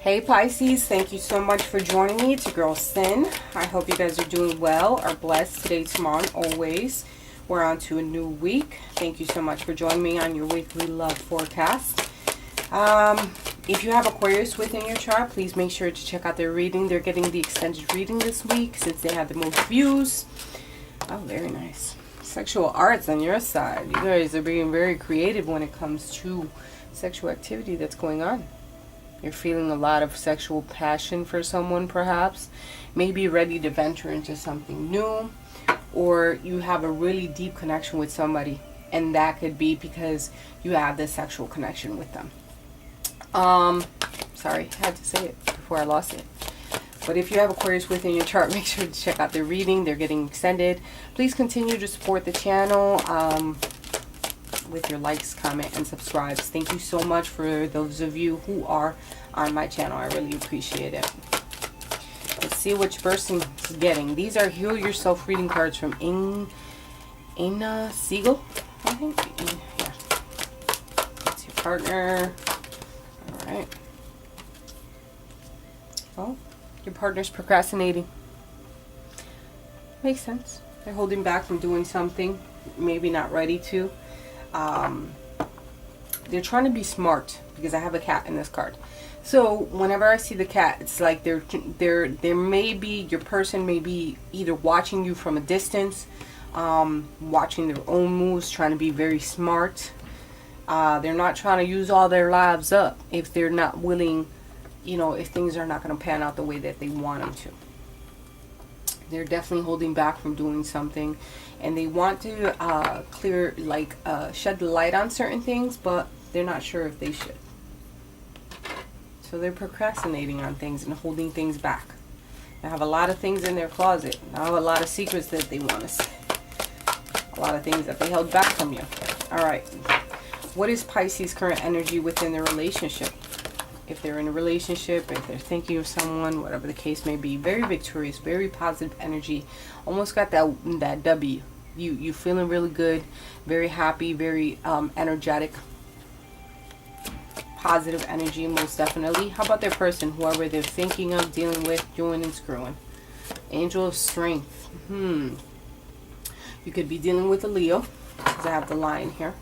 Hey Pisces, thank you so much for joining me. It's your girl Sin. I hope you guys are doing well, are blessed today, tomorrow, and always. We're on to a new week. Thank you so much for joining me on your weekly love forecast. If you have Aquarius within your chart, please make sure to check out their reading. They're getting the extended reading this week since they have the most views. Oh, very nice. Sexual arts on your side. You guys are being very creative when it comes to sexual activity that's going on. You're feeling a lot of sexual passion for someone, perhaps. Maybe ready to venture into something new. Or you have a really deep connection with somebody. And that could be because you have this sexual connection with them. Sorry, I had to say it before I lost it. But if you have Aquarius within your chart, make sure to check out their reading. They're getting extended. Please continue to support the channel. With your likes, comment, and subscribes. Thank you so much for those of you who are on my channel. I really appreciate it. Let's see which person is getting. These are Heal Yourself reading cards from Ina Siegel, I think. Yeah. That's your partner. All right. Oh, your partner's procrastinating. Makes sense. They're holding back from doing something. Maybe not ready to. They're trying to be smart because I have a cat in this card. So whenever I see the cat, it's like there may be, your person may be either watching you from a distance, watching their own moves, trying to be very smart. They're not trying to use all their lives up if they're not willing, you know, if things are not going to pan out the way that they want them to. They're definitely holding back from doing something, and they want to clear, like, shed the light on certain things, but they're not sure if they should. So they're procrastinating on things and holding things back. They have a lot of things in their closet. They have a lot of secrets that they want to say. A lot of things that they held back from you. All right. What is Pisces' current energy within their relationship? If they're in a relationship, if they're thinking of someone, whatever the case may be, very victorious, very positive energy. Almost got that W. You feeling really good, very happy, very energetic, positive energy, most definitely. How about their person, whoever they're thinking of, dealing with, doing and screwing? Angel of Strength. You could be dealing with a Leo, because I have the Lion here.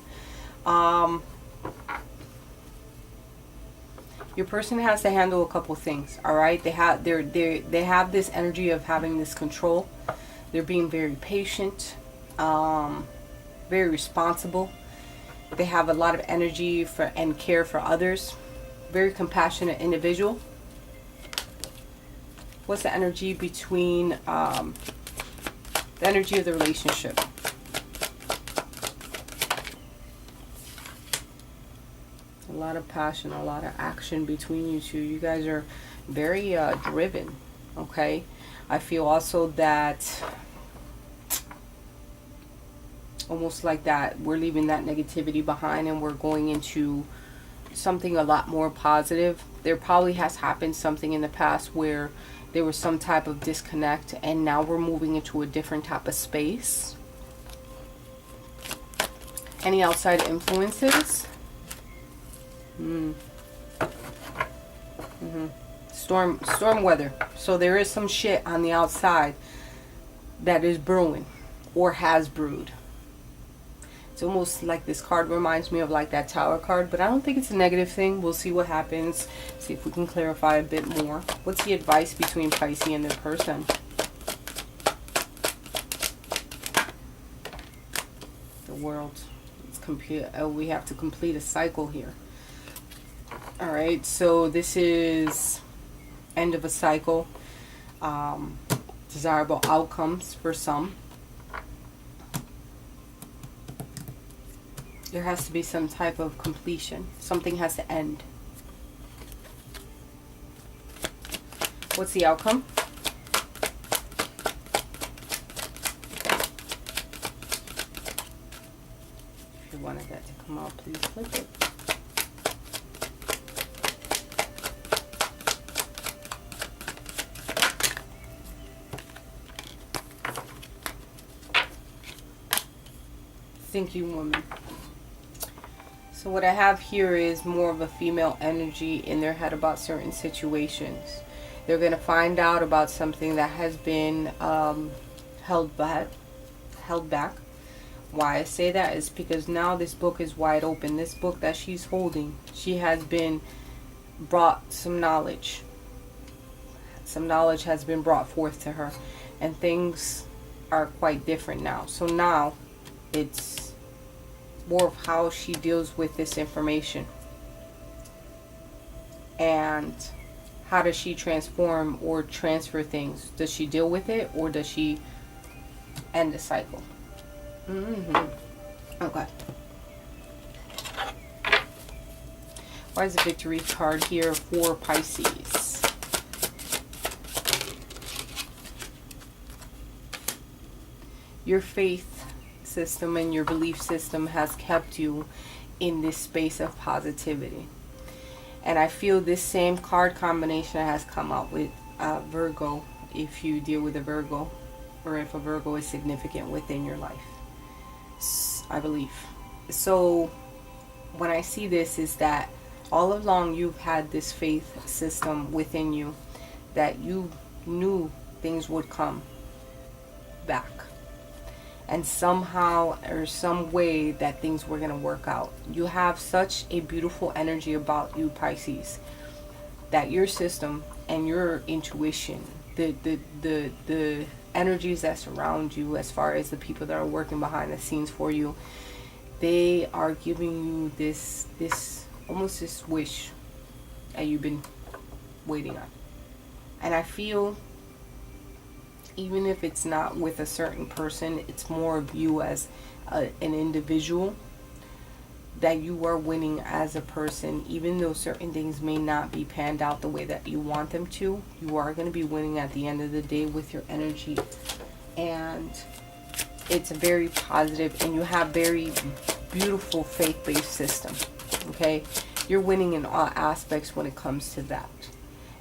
Your person has to handle a couple things, all right? They have this energy of having this control. They're being very patient, very responsible. They have a lot of energy for and care for others. Very compassionate individual. What's the energy between the energy of the relationship? A lot of passion, a lot of action between you two. You guys are very driven, okay? I feel also that almost like that we're leaving that negativity behind and we're going into something a lot more positive. There probably has happened something in the past where there was some type of disconnect, and now we're moving into a different type of space. Any outside influences? Storm weather. So there is some shit on the outside that is brewing or has brewed. It's almost like this card reminds me of like that Tower card, but I don't think it's a negative thing. We'll see what happens. See if we can clarify a bit more. What's the advice between Pisces and their person? The World. We have to complete a cycle here. Alright, so this is end of a cycle. Desirable outcomes for some. There has to be some type of completion. Something has to end. What's the outcome? If you wanted that to come out, please flip it. Thinking woman. So what I have here is more of a female energy in their head about certain situations. They're going to find out about something that has been held back. Why I say that is because now this book is wide open. This book that she's holding, she has been brought some knowledge. Some knowledge has been brought forth to her, and things are quite different now. So now it's more of how she deals with this information, and how does she transform or transfer things. Does she deal with it, or does she end the cycle? Okay. Why is the victory card here for Pisces? Your faith system and your belief system has kept you in this space of positivity. And I feel this same card combination has come out with Virgo, if you deal with a Virgo, or if a Virgo is significant within your life, I believe. So when I see this, is that all along you've had this faith system within you, that you knew things would come back, and somehow or some way that things were going to work out. You have such a beautiful energy about you, Pisces, that your system and your intuition, the energies that surround you, as far as the people that are working behind the scenes for you, they are giving you this almost this wish that you've been waiting on. And I feel, even if it's not with a certain person, it's more of you as an individual, that you are winning as a person. Even though certain things may not be panned out the way that you want them to, you are going to be winning at the end of the day with your energy. And it's very positive, and you have very beautiful faith-based system. Okay, you're winning in all aspects when it comes to that.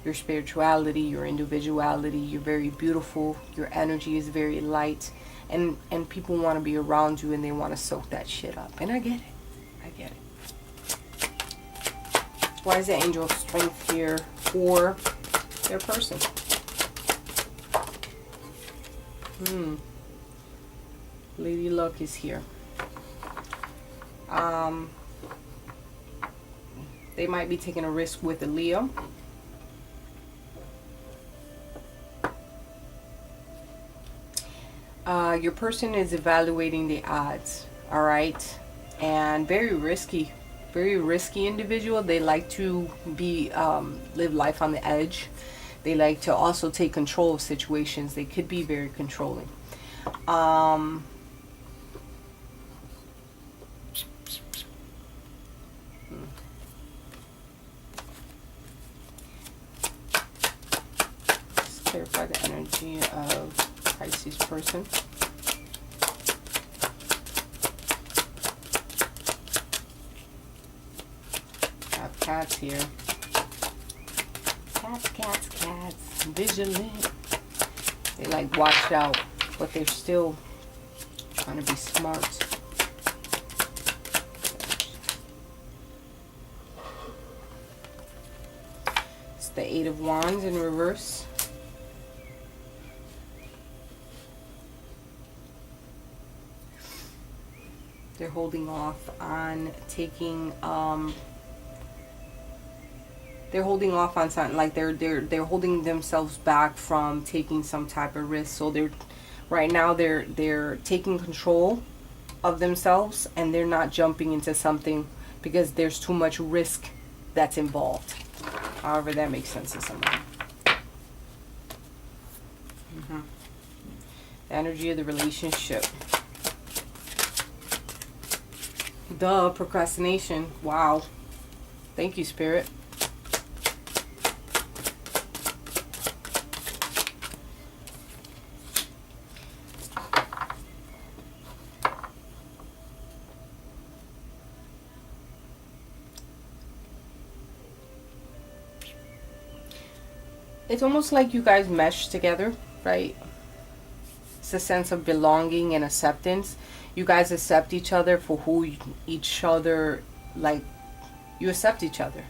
Your spirituality, your individuality, you're very beautiful, your energy is very light, and people want to be around you, and they want to soak that shit up. And I get it. Why is the angel of strength here for their person? Lady Luck is here. They might be taking a risk with a Leo. Your person is evaluating the odds, all right? And very risky individual. They like to be live life on the edge. They like to also take control of situations. They could be very controlling. Let's clarify the energy of Pisces person. Cats here. Cats. Vigilant. They like watched out, but they're still trying to be smart. It's the Eight of Wands in reverse. They're holding off on taking they're holding off on something, like they're holding themselves back from taking some type of risk. So right now they're taking control of themselves, and they're not jumping into something because there's too much risk that's involved. However that makes sense to someone. The energy of the relationship. The procrastination. Wow. Thank you, Spirit. It's almost like you guys mesh together, right? It's a sense of belonging and acceptance. You guys accept each other for who each other like, you accept each other.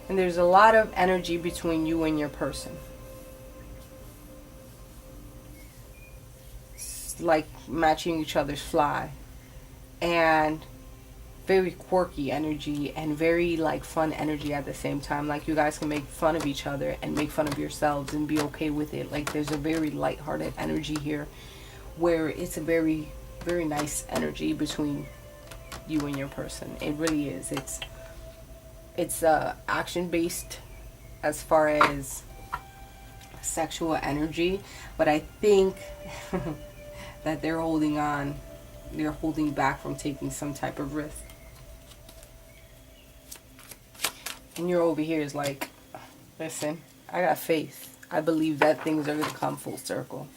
And there's a lot of energy between you and your person. It's like matching each other's fly. And very quirky energy and very like fun energy at the same time. Like, you guys can make fun of each other and make fun of yourselves and be okay with it. Like, there's a very lighthearted energy here where it's a very, very nice energy between you and your person. It really is. It's action based as far as sexual energy, but I think that they're holding on. They're holding back from taking some type of risk. And you're over here is like, listen, I got faith. I believe that things are going to come full circle.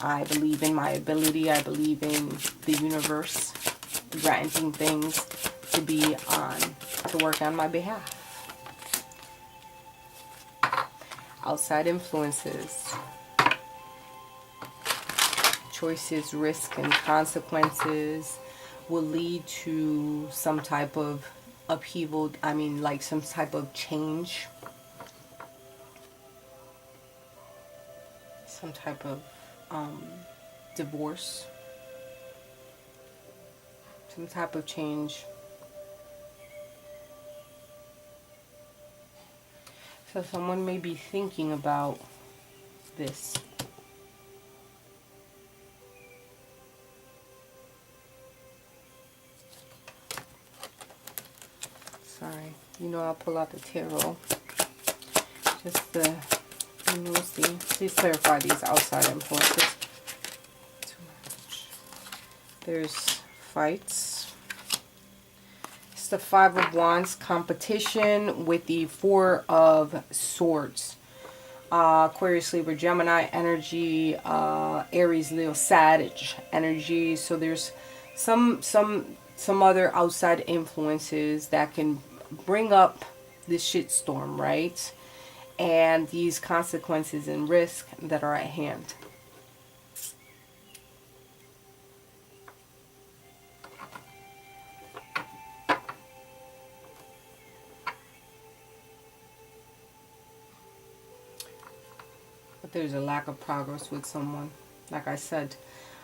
I believe in my ability. I believe in the universe granting things to be on, to work on my behalf. Outside influences, choices, risk, and consequences will lead to some type of upheaval. I mean, like some type of change. Some type of divorce. Some type of change. So someone may be thinking about this. Sorry, you know, I'll pull out the tarot. Just the, see. Please clarify these outside influences. Too much. There's fights. It's the Five of Wands, competition with the Four of Swords. Aquarius, Libra, Gemini energy, Aries, Leo, Sag energy. So there's some other outside influences that can bring up this shitstorm, right? And these consequences and risk that are at hand. But there's a lack of progress with someone. Like I said,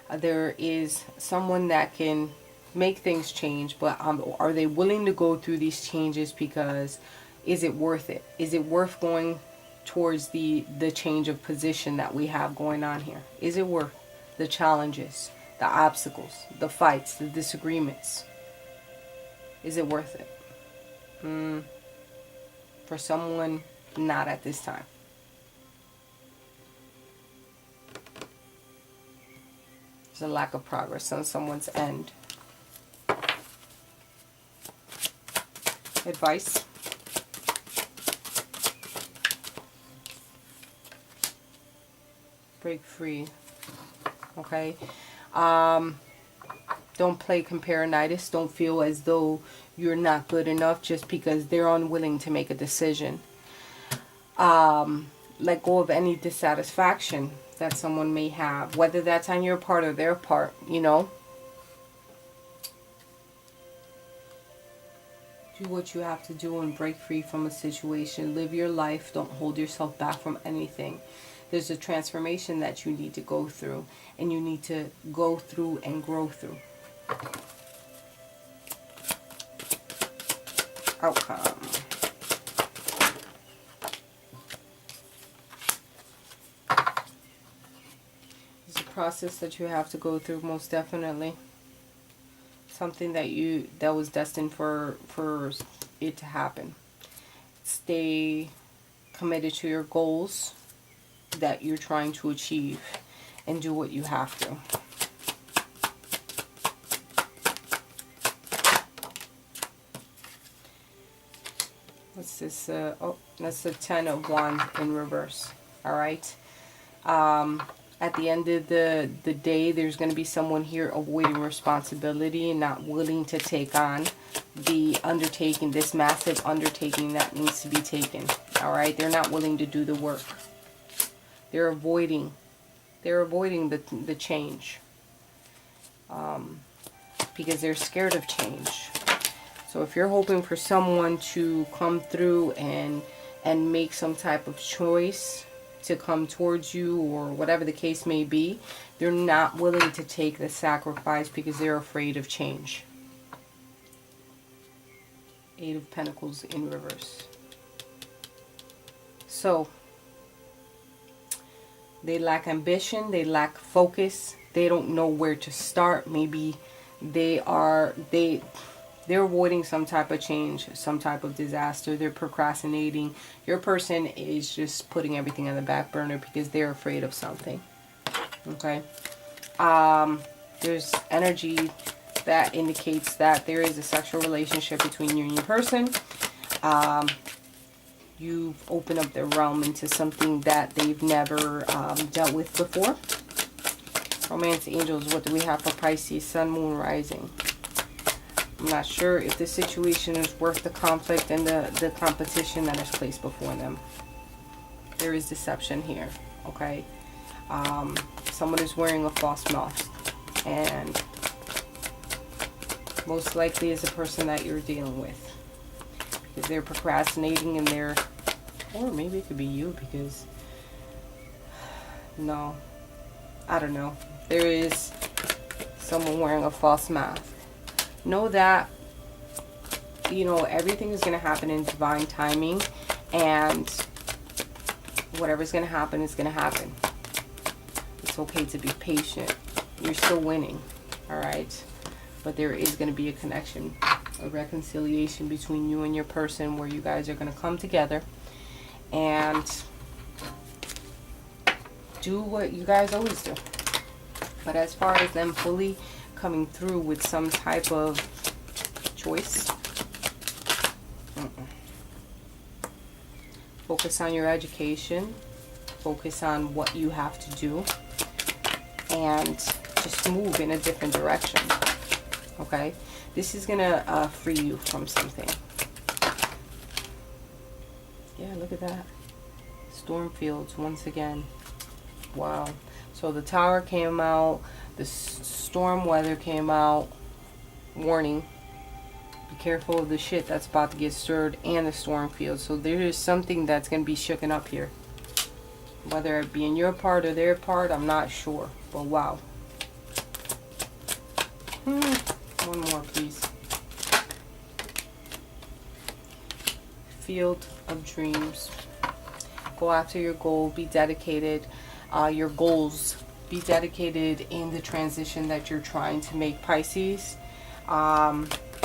there is someone that can make things change, but are they willing to go through these changes? Because is it worth it? Is it worth going towards the change of position that we have going on here? Is it worth the challenges, the obstacles, the fights, the disagreements? Is it worth it? For someone, not at this time. There's a lack of progress on someone's end. Advice. Break free. Okay. Don't play comparinitis. Don't feel as though you're not good enough just because they're unwilling to make a decision. Let go of any dissatisfaction that someone may have, whether that's on your part or their part, you know. Do what you have to do and break free from a situation. Live your life. Don't hold yourself back from anything. There's a transformation that you need to go through, and you need to go through and grow through. Outcome. It's a process that you have to go through, most definitely. Something that was destined for it to happen. Stay committed to your goals that you're trying to achieve, and do what you have to. What's this? Oh, that's the 10 of Wands in reverse. All right. At the end of the day, there's going to be someone here avoiding responsibility and not willing to take on the undertaking, this massive undertaking that needs to be taken. All right. They're not willing to do the work. They're avoiding the change. because they're scared of change. So if you're hoping for someone to come through and make some type of choice to come towards you, or whatever the case may be, they're not willing to take the sacrifice because they're afraid of change. Eight of Pentacles in reverse. So they lack ambition, they lack focus, they don't know where to start. Maybe they're avoiding some type of change, some type of disaster. They're procrastinating. Your person is just putting everything on the back burner because they're afraid of something. Okay. There's energy that indicates that there is a sexual relationship between you and your person. You've opened up their realm into something that they've never dealt with before. Romance angels, what do we have for Pisces? Sun, Moon, Rising. I'm not sure if this situation is worth the conflict and the competition that is placed before them. There is deception here, okay? Someone is wearing a false mask, and most likely is a person that you're dealing with, because they're procrastinating and they're, or maybe it could be you, because no, I don't know. There is someone wearing a false mask. Know that, you know, everything is going to happen in divine timing, and whatever's going to happen is going to happen. It's okay to be patient. You're still winning, all right? But there is going to be a connection, a reconciliation between you and your person, where you guys are going to come together and do what you guys always do. But as far as them fully coming through with some type of choice, focus on your education, focus on what you have to do, and just move in a different direction. Okay, this is gonna free you from something. Yeah, look at that. Storm fields once again. Wow. So the Tower came out, the storm weather came out, warning, be careful of the shit that's about to get stirred, and the storm field. So there is something that's going to be shooken up here. Whether it be in your part or their part, I'm not sure. But wow. One more, please. Field of Dreams. Go after your goal. Be dedicated. Your goals. Be dedicated in the transition that you're trying to make, Pisces.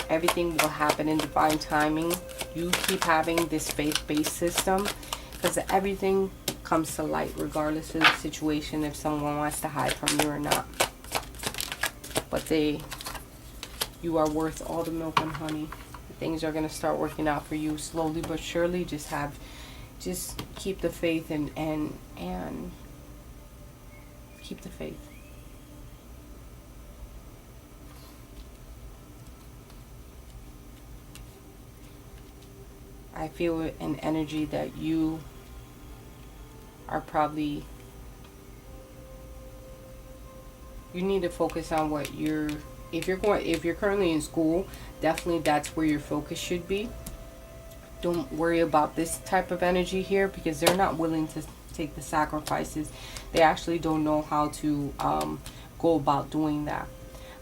Everything will happen in divine timing. You keep having this faith-based system, because everything comes to light regardless of the situation, if someone wants to hide from you or not. But you are worth all the milk and honey. Things are going to start working out for you slowly but surely. Just keep the faith and keep the faith. I feel an energy that you are probably, you need to focus on what if you're currently in school, definitely that's where your focus should be. Don't worry about this type of energy here, because they're not willing to take the sacrifices. They actually don't know how to go about doing that.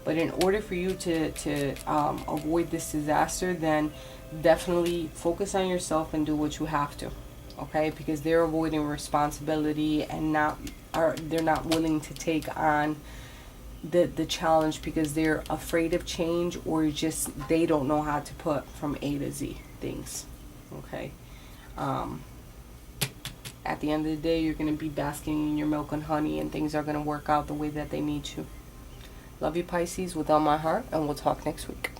But in order for you to avoid this disaster, then definitely focus on yourself and do what you have to. Okay, because they're avoiding responsibility and they're not willing to take on the challenge, because they're afraid of change, or just they don't know how to put from A to Z things. Okay, at the end of the day, you're going to be basking in your milk and honey, and things are going to work out the way that they need to. Love you, Pisces, with all my heart, and we'll talk next week.